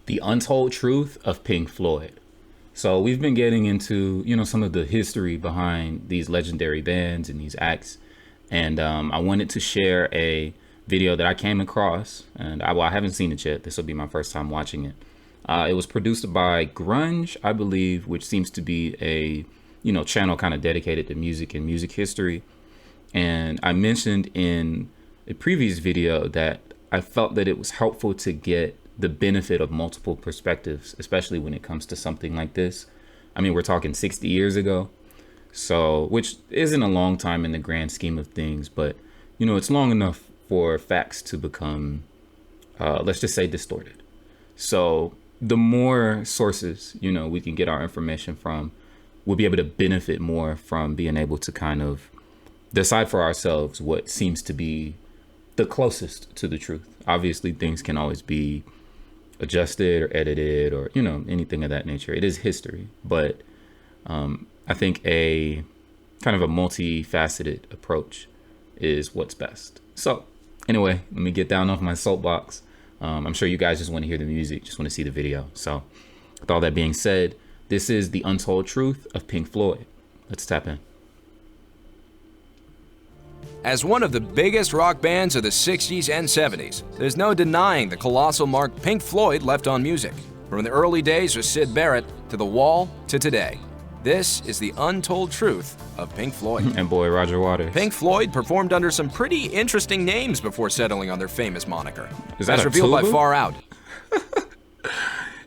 The Untold Truth of Pink Floyd. So we've been getting into, some of the history behind these legendary bands and these acts. And I wanted to share a video that I came across, and I haven't seen it yet. This will be my first time watching it. It was produced by Grunge, I believe, which seems to be a, channel kind of dedicated to music and music history. And I mentioned in a previous video that I felt that it was helpful to get the benefit of multiple perspectives, especially when it comes to something like this. I mean, we're talking 60 years ago, so which isn't a long time in the grand scheme of things, but it's long enough for facts to become, let's just say, distorted. So the more sources, we can get our information from, we'll be able to benefit more from being able to kind of decide for ourselves what seems to be the closest to the truth. Obviously, things can always be adjusted or edited or, anything of that nature. It is history, but I think a kind of a multifaceted approach is what's best. So anyway, let me get down off my soapbox. I'm sure you guys just want to hear the music, just want to see the video. So with all that being said, this is The Untold Truth of Pink Floyd. Let's tap in. As one of the biggest rock bands of the 60s and 70s, there's no denying the colossal mark Pink Floyd left on music. From the early days with Syd Barrett to The Wall to today. This is the untold truth of Pink Floyd. And boy, Roger Waters. Pink Floyd performed under some pretty interesting names before settling on their famous moniker. Is that as revealed by Far Out.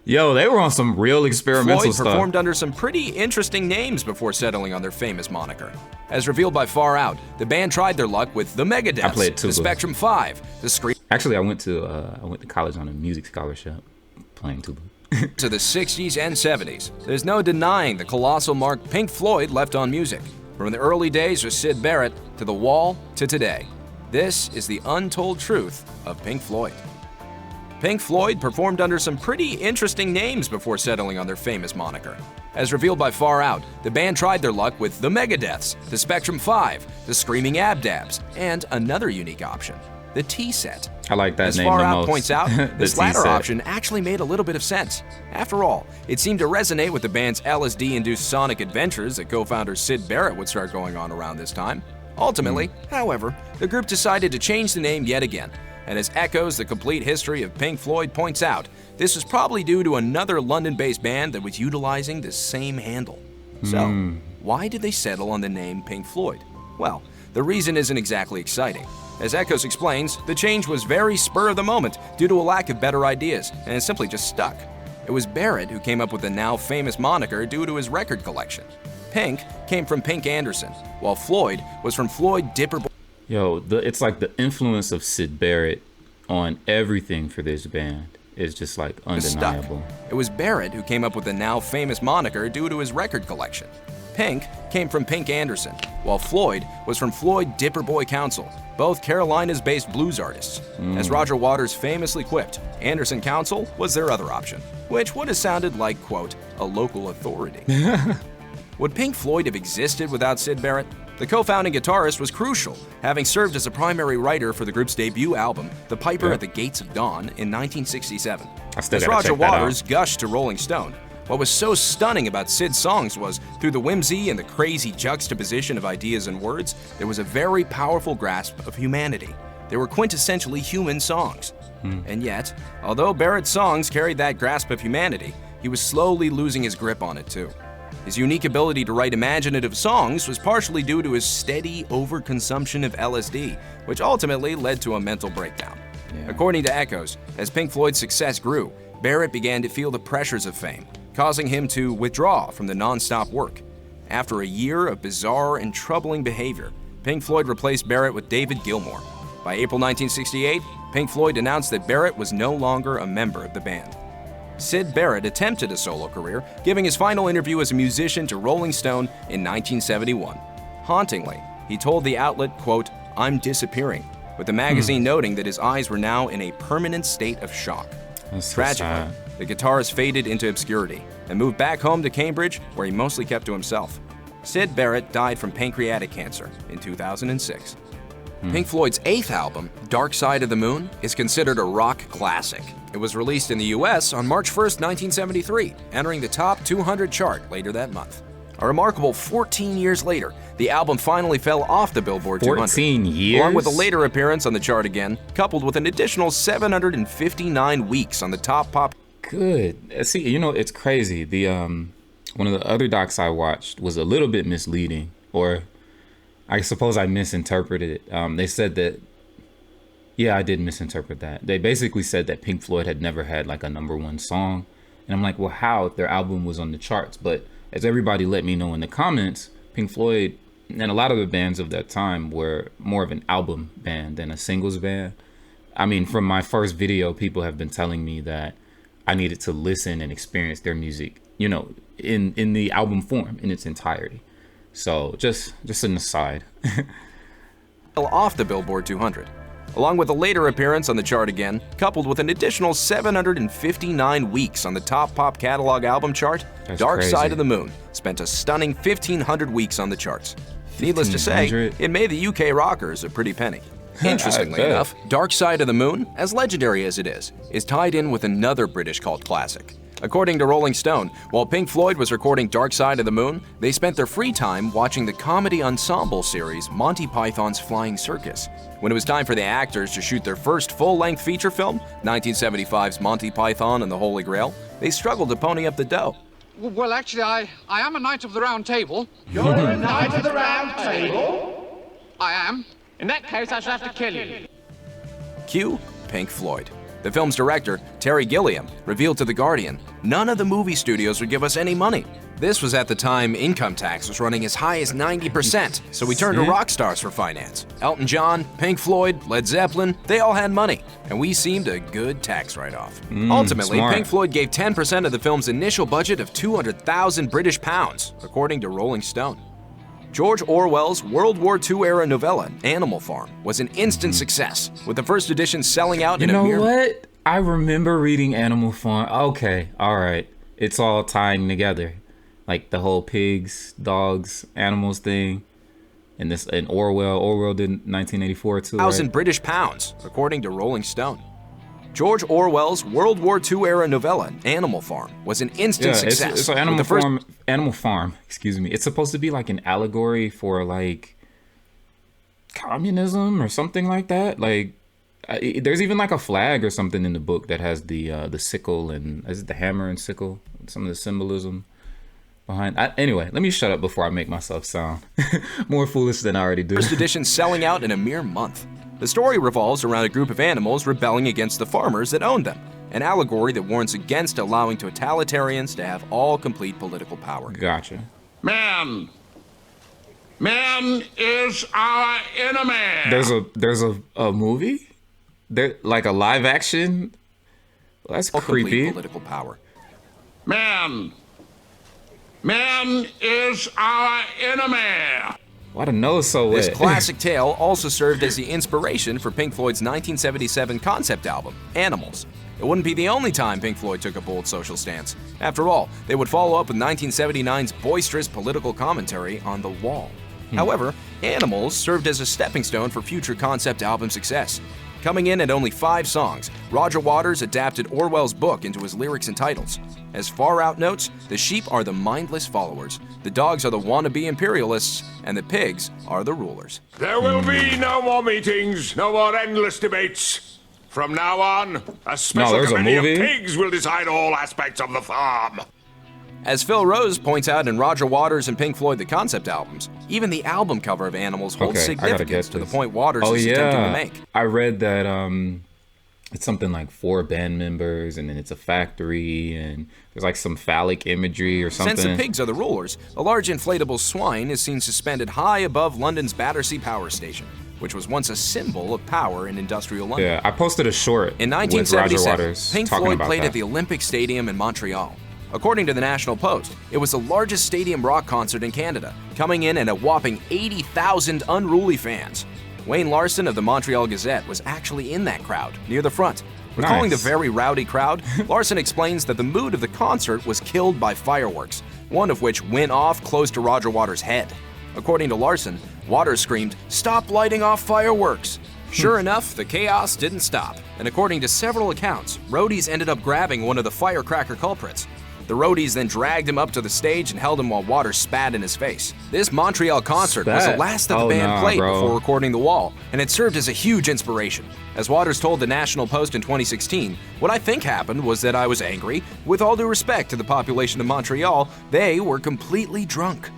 Yo, they were on some real experimental Floyd stuff. performed under some pretty interesting names before settling on their famous moniker. As revealed by Far Out, the band tried their luck with the Megadeths, I played tuba. the Spectrum 5, the Scream. Actually, I went to college on a music scholarship, playing tuba. To the 60s and 70s, there's no denying the colossal mark Pink Floyd left on music. From the early days with Syd Barrett to The Wall to today. This is the untold truth of Pink Floyd. Pink Floyd performed under some pretty interesting names before settling on their famous moniker. As revealed by Far Out, the band tried their luck with the Megadeths, the Spectrum 5, the Screaming Abdabs, and another unique option, the T-Set. I like that As name Far the Out most. points out, this latter T-Set. option actually made a little bit of sense. After all, it seemed to resonate with the band's LSD-induced sonic adventures that co-founder Syd Barrett would start going on around this time. Ultimately, however, the group decided to change the name yet again. And as Echoes, the complete history of Pink Floyd points out, this was probably due to another London-based band that was utilizing the same handle. So, why did they settle on the name Pink Floyd? Well, the reason isn't exactly exciting. As Echoes explains, the change was very spur of the moment due to a lack of better ideas, and it simply just stuck. It was Barrett who came up with the now famous moniker due to his record collection. Pink came from Pink Anderson, while Floyd was from Floyd Dipperboy. Yo, it's like the influence of Syd Barrett on everything for this band is just like undeniable. It was Barrett who came up with the now famous moniker due to his record collection. Pink came from Pink Anderson, while Floyd was from Floyd Dipperboy Council, both Carolinas-based blues artists. As Roger Waters famously quipped, Anderson Council was their other option, which would have sounded like, quote, a local authority. Would Pink Floyd have existed without Syd Barrett? The co-founding guitarist was crucial, having served as a primary writer for the group's debut album, The Piper at the Gates of Dawn, in 1967. As Roger Waters gushed to Rolling Stone, what was so stunning about Syd's songs was, through the whimsy and the crazy juxtaposition of ideas and words, there was a very powerful grasp of humanity. They were quintessentially human songs. And yet, although Barrett's songs carried that grasp of humanity, he was slowly losing his grip on it too. His unique ability to write imaginative songs was partially due to his steady overconsumption of LSD, which ultimately led to a mental breakdown. According to Echoes, as Pink Floyd's success grew, Barrett began to feel the pressures of fame, causing him to withdraw from the non-stop work. After a year of bizarre and troubling behavior, Pink Floyd replaced Barrett with David Gilmour. By April 1968, Pink Floyd announced that Barrett was no longer a member of the band. Syd Barrett attempted a solo career, giving his final interview as a musician to Rolling Stone in 1971. Hauntingly, he told the outlet, quote, "I'm disappearing," with the magazine noting that his eyes were now in a permanent state of shock. Tragically, the guitarist faded into obscurity and moved back home to Cambridge, where he mostly kept to himself. Syd Barrett died from pancreatic cancer in 2006. Pink Floyd's eighth album, Dark Side of the Moon, is considered a rock classic. It was released in the US on March 1st, 1973, entering the top 200 chart later that month. A remarkable 14 years later, the album finally fell off the Billboard 200. 14 years? Along with a later appearance on the chart again, coupled with an additional 759 weeks on the top pop. Good. See, it's crazy. The one of the other docs I watched was a little bit misleading, or I suppose I misinterpreted it. They said that, yeah, I did misinterpret that. They basically said that Pink Floyd had never had like a #1 song. And I'm like, well, how if their album was on the charts? But as everybody let me know in the comments, Pink Floyd and a lot of the bands of that time were more of an album band than a singles band. I mean, from my first video, people have been telling me that I needed to listen and experience their music, in the album form in its entirety. So just an aside. Off the Billboard 200. Along with a later appearance on the chart again, coupled with an additional 759 weeks on the top pop catalog album chart, That's Dark crazy. Side of the Moon spent a stunning 1,500 weeks on the charts. Needless to say, 1,500? it made the UK rockers a pretty penny. Interestingly bet. enough, Dark Side of the Moon, as legendary as it is tied in with another British cult classic. According to Rolling Stone, while Pink Floyd was recording Dark Side of the Moon, they spent their free time watching the comedy ensemble series Monty Python's Flying Circus. When it was time for the actors to shoot their first full-length feature film, 1975's Monty Python and the Holy Grail, they struggled to pony up the dough. Well, actually, I am a Knight of the Round Table. You're a Knight of the Round Table? I am. In that case, I shall have to kill you. Cue Pink Floyd. The film's director, Terry Gilliam, revealed to The Guardian, none of the movie studios would give us any money. This was at the time income tax was running as high as 90%, so we turned to rock stars for finance. Elton John, Pink Floyd, Led Zeppelin, they all had money, and we seemed a good tax write-off. Ultimately, smart. Pink Floyd gave 10% of the film's initial budget of 200,000 British pounds, according to Rolling Stone. George Orwell's World War II-era novella, Animal Farm, was an instant success, with the first edition selling out You in a know mere... what? I remember reading Animal Farm. Okay, all right. It's all tying together. Like the whole pigs, dogs, animals thing. And Orwell did 1984 too, right? 1,000 British pounds, according to Rolling Stone. George Orwell's World War II-era novella, Animal Farm, was an instant success. It's Animal Farm, excuse me. It's supposed to be like an allegory for like communism or something like that. Like there's even like a flag or something in the book that has the sickle and is it the hammer and sickle? Some of the symbolism behind. Anyway, let me shut up before I make myself sound more foolish than I already do. First edition selling out in a mere month. The story revolves around a group of animals rebelling against the farmers that owned them, an allegory that warns against allowing totalitarians to have all complete political power. Gotcha. Man is our enemy. There's a movie? There like a live action? Well, that's All complete creepy. political power. Man is our enemy. Why the nose so This wet? classic tale also served as the inspiration for Pink Floyd's 1977 concept album, Animals. It wouldn't be the only time Pink Floyd took a bold social stance. After all, they would follow up with 1979's boisterous political commentary on The Wall. However, Animals served as a stepping stone for future concept album success. Coming in at only 5 songs, Roger Waters adapted Orwell's book into his lyrics and titles. As Far Out notes, the sheep are the mindless followers, the dogs are the wannabe imperialists, and the pigs are the rulers. There will be no more meetings, no more endless debates. From now on, a special there's a committee of movie? pigs will decide all aspects of the farm. As Phil Rose points out in Roger Waters and Pink Floyd The Concept albums, even the album cover of Animals holds Okay, I gotta significance get to the this. point Waters Oh is attempting to yeah, make. I read that it's something like 4 band members, and then it's a factory, and there's like some phallic imagery or something. Since the pigs are the rulers, a large inflatable swine is seen suspended high above London's Battersea Power Station, which was once a symbol of power in industrial London. Yeah, I posted a short In with Roger 1977, Waters Pink talking Floyd about played that. at the Olympic Stadium in Montreal. According to the National Post, it was the largest stadium rock concert in Canada, coming in at a whopping 80,000 unruly fans. Wayne Larson of the Montreal Gazette was actually in that crowd, near the front. Recalling Nice. the very rowdy crowd, Larson explains that the mood of the concert was killed by fireworks, one of which went off close to Roger Waters' head. According to Larson, Waters screamed, "Stop lighting off fireworks!" Sure enough, the chaos didn't stop, and according to several accounts, roadies ended up grabbing one of the firecracker culprits. The roadies then dragged him up to the stage and held him while Waters spat in his face. This Montreal concert was the last that the band played before recording The Wall, and it served as a huge inspiration. As Waters told the National Post in 2016, "What I think happened was that I was angry. With all due respect to the population of Montreal, they were completely drunk."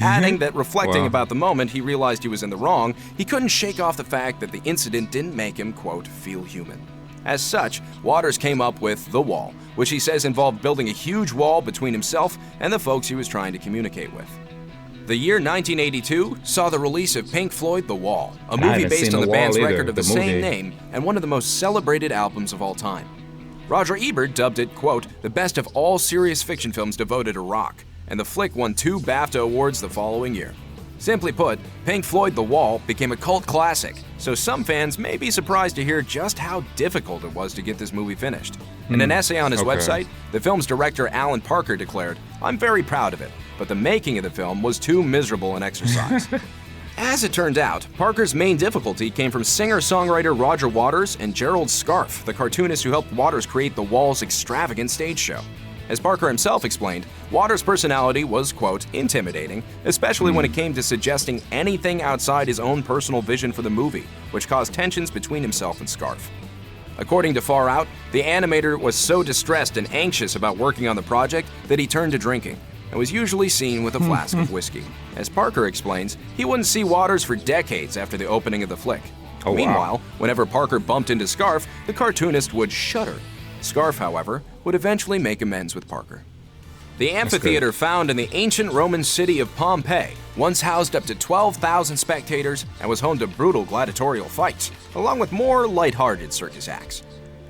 Adding that reflecting about the moment he realized he was in the wrong, he couldn't shake off the fact that the incident didn't make him, quote, feel human. As such, Waters came up with The Wall, which he says involved building a huge wall between himself and the folks he was trying to communicate with. The year 1982 saw the release of Pink Floyd The Wall, a movie based on the band's record of the same name and one of the most celebrated albums of all time. Roger Ebert dubbed it, quote, the best of all serious fiction films devoted to rock, and the flick won 2 BAFTA awards the following year. Simply put, Pink Floyd The Wall became a cult classic, so some fans may be surprised to hear just how difficult it was to get this movie finished. In an essay on his website, the film's director Alan Parker declared, "I'm very proud of it, but the making of the film was too miserable an exercise." As it turned out, Parker's main difficulty came from singer-songwriter Roger Waters and Gerald Scarfe, the cartoonist who helped Waters create The Wall's extravagant stage show. As Parker himself explained, Waters' personality was, quote, intimidating, especially when it came to suggesting anything outside his own personal vision for the movie, which caused tensions between himself and Scarfe. According to Far Out, the animator was so distressed and anxious about working on the project that he turned to drinking, and was usually seen with a flask of whiskey. As Parker explains, he wouldn't see Waters for decades after the opening of the flick. Meanwhile, whenever Parker bumped into Scarfe, the cartoonist would shudder. Scarfe, however, would eventually make amends with Parker. The amphitheater found in the ancient Roman city of Pompeii once housed up to 12,000 spectators and was home to brutal gladiatorial fights, along with more lighthearted circus acts.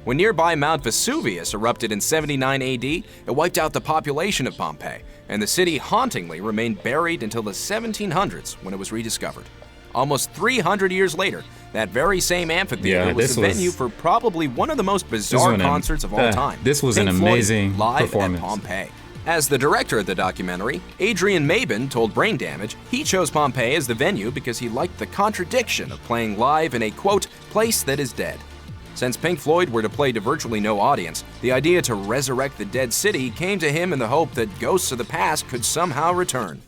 When nearby Mount Vesuvius erupted in 79 AD, it wiped out the population of Pompeii, and the city hauntingly remained buried until the 1700s when it was rediscovered. Almost 300 years later, that very same amphitheater was the venue for probably one of the most bizarre concerts of all time. This was an amazing performance. Live at Pompeii. As the director of the documentary, Adrian Mabin told Brain Damage he chose Pompeii as the venue because he liked the contradiction of playing live in a, quote, place that is dead. Since Pink Floyd were to play to virtually no audience, the idea to resurrect the dead city came to him in the hope that ghosts of the past could somehow return.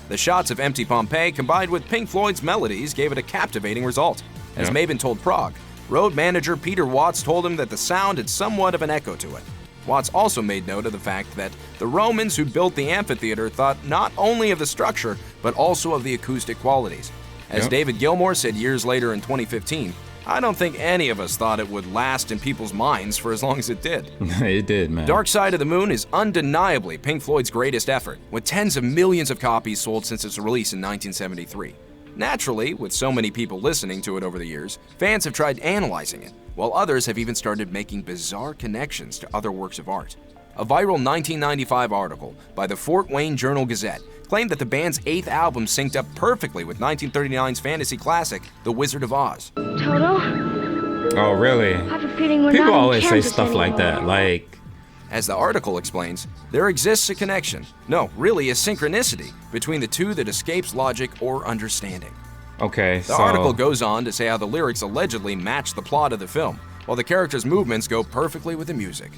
The shots of empty Pompeii combined with Pink Floyd's melodies gave it a captivating result. As Mabin told Prague, road manager Peter Watts told him that the sound had somewhat of an echo to it. Watts also made note of the fact that the Romans who built the amphitheater thought not only of the structure, but also of the acoustic qualities. As David Gilmour said years later in 2015, I don't think any of us thought it would last in people's minds for as long as it did. It did, man. Dark Side of the Moon is undeniably Pink Floyd's greatest effort, with tens of millions of copies sold since its release in 1973. Naturally, with so many people listening to it over the years, fans have tried analyzing it, while others have even started making bizarre connections to other works of art. A viral 1995 article by the Fort Wayne Journal-Gazette claimed that the band's 8th album synced up perfectly with 1939's fantasy classic, The Wizard of Oz. Toto? Oh, really? I have a feeling we're People not in always say Kansas stuff like that, anymore. like... As the article explains, there exists a connection, no, really a synchronicity, between the two that escapes logic or understanding. Okay, The article goes on to say how the lyrics allegedly match the plot of the film, while the characters' movements go perfectly with the music.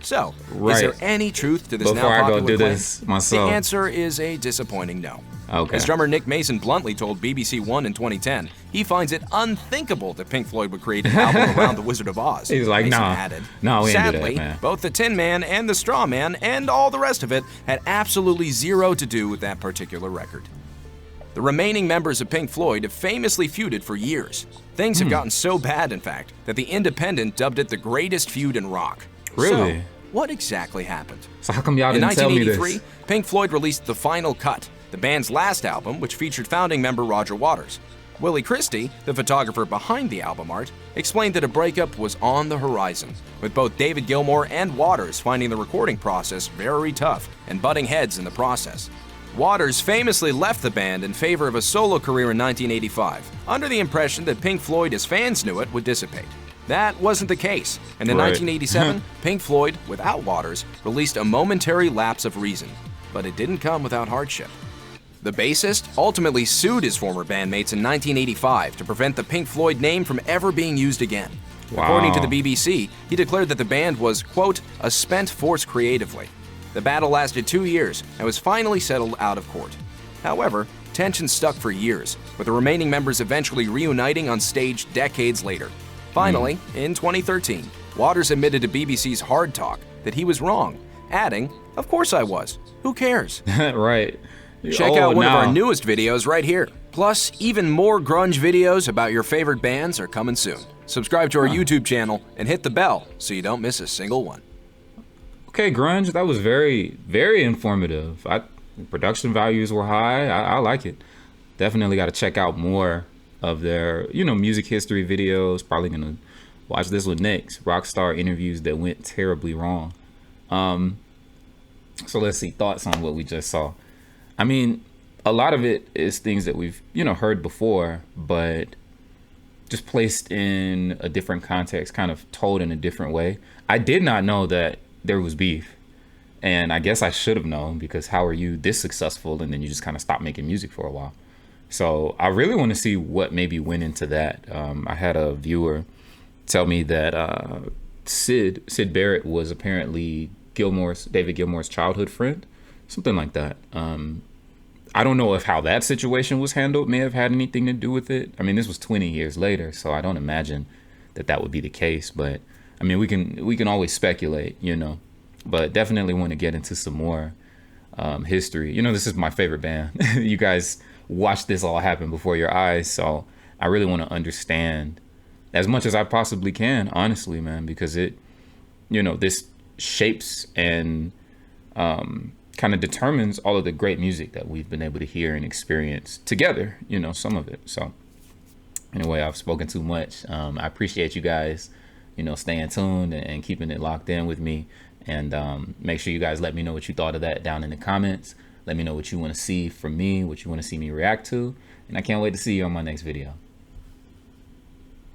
So, is there any truth to this Before I now go popular do claim? this myself. The answer is a disappointing no. Okay. As drummer Nick Mason bluntly told BBC One in 2010, he finds it unthinkable that Pink Floyd would create an album around The Wizard of Oz. He's like, Mason nah. added, No, we ain't do that, sadly, man. both the Tin Man and the Straw Man and all the rest of it had absolutely zero to do with that particular record. The remaining members of Pink Floyd have famously feuded for years. Things have gotten so bad, in fact, that The Independent dubbed it the greatest feud in rock. Really? So, what exactly happened? So how come y'all In didn't tell me 1983, this? Pink Floyd released The Final Cut, the band's last album, which featured founding member Roger Waters. Willie Christie, the photographer behind the album art, explained that a breakup was on the horizon, with both David Gilmour and Waters finding the recording process very tough and butting heads in the process. Waters famously left the band in favor of a solo career in 1985, under the impression that Pink Floyd, as fans knew it, would dissipate. That wasn't the case, and in 1987, Pink Floyd, without Waters, released A Momentary Lapse of Reason, but it didn't come without hardship. The bassist ultimately sued his former bandmates in 1985 to prevent the Pink Floyd name from ever being used again. Wow. According to the BBC, he declared that the band was, quote, a spent force creatively. The battle lasted 2 years and was finally settled out of court. However, tension stuck for years, with the remaining members eventually reuniting on stage decades later. Finally, in 2013, Waters admitted to BBC's Hard Talk that he was wrong, adding, "Of course I was. Who cares?" Right. Check Oh, out one of now- our newest videos right here. Plus, even more grunge videos about your favorite bands are coming soon. Subscribe to our YouTube channel and hit the bell so you don't miss a single one. Okay, grunge. That was very, very informative. Production values were high. I like it. Definitely got to check out more of their, music history videos. Probably gonna watch this one next. Rockstar interviews that went terribly wrong. So let's see, thoughts on what we just saw. I mean, a lot of it is things that we've, heard before, but just placed in a different context, kind of told in a different way. I did not know that there was beef. And I guess I should have known, because how are you this successful and then you just kind of stop making music for a while? So I really want to see what maybe went into that. I had a viewer tell me that Sid Barrett was apparently David Gilmour's childhood friend, something like that. I don't know if how that situation was handled may have had anything to do with it. I mean, this was 20 years later, so I don't imagine that would be the case. But I mean, we can always speculate, But definitely want to get into some more history. This is my favorite band. You guys watched this all happen before your eyes, so I really want to understand as much as I possibly can, honestly, man, because it, this shapes and kind of determines all of the great music that we've been able to hear and experience together, some of it. So anyway, I've spoken too much. I appreciate you guys, staying tuned and keeping it locked in with me. And make sure you guys let me know what you thought of that down in the comments. Let me know what you want to see from me, what you want to see me react to. And I can't wait to see you on my next video.